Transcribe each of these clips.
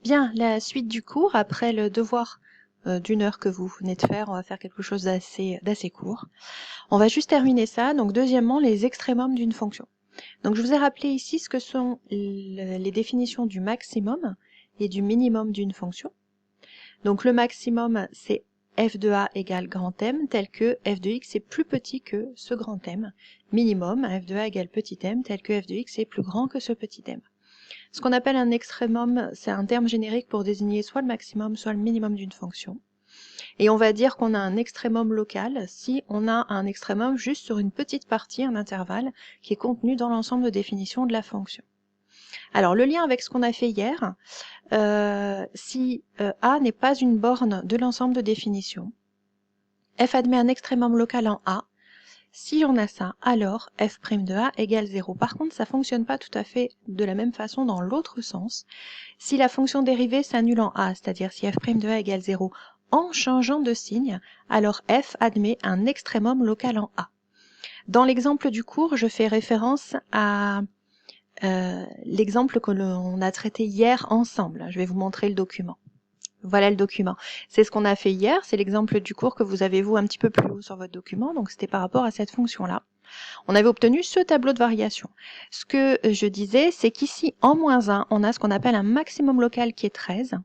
Bien, la suite du cours, après le devoir d'une heure que vous venez de faire, on va faire quelque chose d'assez court. On va juste terminer ça. Donc deuxièmement, les extrémums d'une fonction. Donc je vous ai rappelé ici ce que sont les définitions du maximum et du minimum d'une fonction. Donc le maximum, c'est f de a égale grand M, tel que f de x est plus petit que ce grand M. Minimum, f de a égale petit m, tel que f de x est plus grand que ce petit m. Ce qu'on appelle un extrémum, c'est un terme générique pour désigner soit le maximum, soit le minimum d'une fonction. Et on va dire qu'on a un extrémum local si on a un extrémum juste sur une petite partie, un intervalle, qui est contenu dans l'ensemble de définition de la fonction. Alors le lien avec ce qu'on a fait hier, si A n'est pas une borne de l'ensemble de définition, f admet un extrémum local en A. Si on a ça, alors f' de A égale 0. Par contre, ça ne fonctionne pas tout à fait de la même façon dans l'autre sens. Si la fonction dérivée s'annule en A, c'est-à-dire si f' de A égale 0 en changeant de signe, alors f admet un extrémum local en A. Dans l'exemple du cours, je fais référence à l'exemple que l'on a traité hier ensemble. Je vais vous montrer le document. Voilà le document. C'est ce qu'on a fait hier, c'est l'exemple du cours que vous avez vous un petit peu plus haut sur votre document, donc c'était par rapport à cette fonction-là. On avait obtenu ce tableau de variation. Ce que je disais, c'est qu'ici, en moins 1, on a ce qu'on appelle un maximum local qui est 13,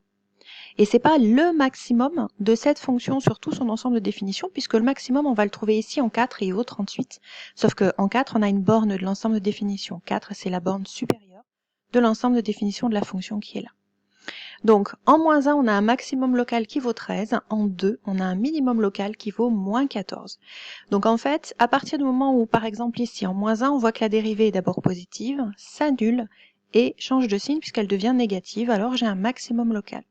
et c'est pas le maximum de cette fonction sur tout son ensemble de définitions, puisque le maximum, on va le trouver ici en 4 et au 38. Sauf qu'en 4, on a une borne de l'ensemble de définitions. 4, c'est la borne supérieure de l'ensemble de définitions de la fonction qui est là. Donc, en moins 1, on a un maximum local qui vaut 13. En 2, on a un minimum local qui vaut moins 14. Donc, en fait, à partir du moment où, par exemple, ici, en moins 1, on voit que la dérivée est d'abord positive, s'annule et change de signe puisqu'elle devient négative, alors j'ai un maximum local.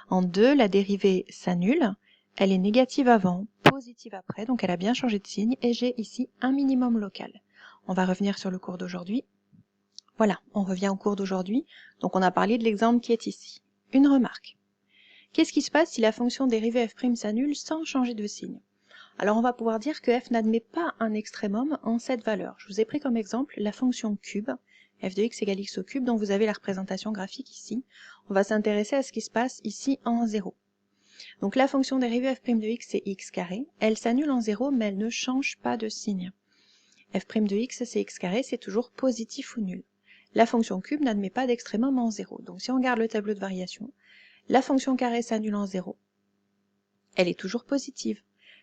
En 2, la dérivée s'annule, elle est négative avant, positive après, donc elle a bien changé de signe, et j'ai ici un minimum local. On va revenir sur le cours d'aujourd'hui. Voilà, on revient au cours d'aujourd'hui. Donc on a parlé de l'exemple qui est ici. Une remarque. Qu'est-ce qui se passe si la fonction dérivée f' s'annule sans changer de signe? Alors on va pouvoir dire que f n'admet pas un extrémum en cette valeur. Je vous ai pris comme exemple la fonction cube, f de x égale x au cube, dont vous avez la représentation graphique ici. On va s'intéresser à ce qui se passe ici en 0. Donc la fonction dérivée f' de x c'est x carré. Elle s'annule en 0, mais elle ne change pas de signe. f' de x c'est x carré, c'est toujours positif ou nul. La fonction cube n'admet pas d'extrémum en 0. Donc si on regarde le tableau de variation, la fonction carré s'annule en 0. Elle est toujours positive.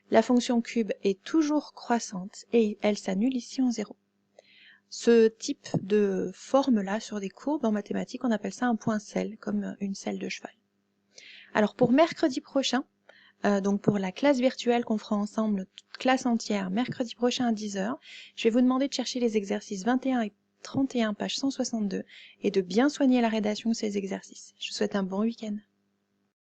La fonction cube est toujours croissante et elle s'annule ici en 0. Ce type de forme-là sur des courbes en mathématiques, on appelle ça un point selle, comme une selle de cheval. Alors pour mercredi prochain, donc pour la classe virtuelle qu'on fera ensemble, toute classe entière, mercredi prochain à 10h, je vais vous demander de chercher les exercices 21 et 31, page 162, et de bien soigner la rédaction de ces exercices. Je vous souhaite un bon week-end.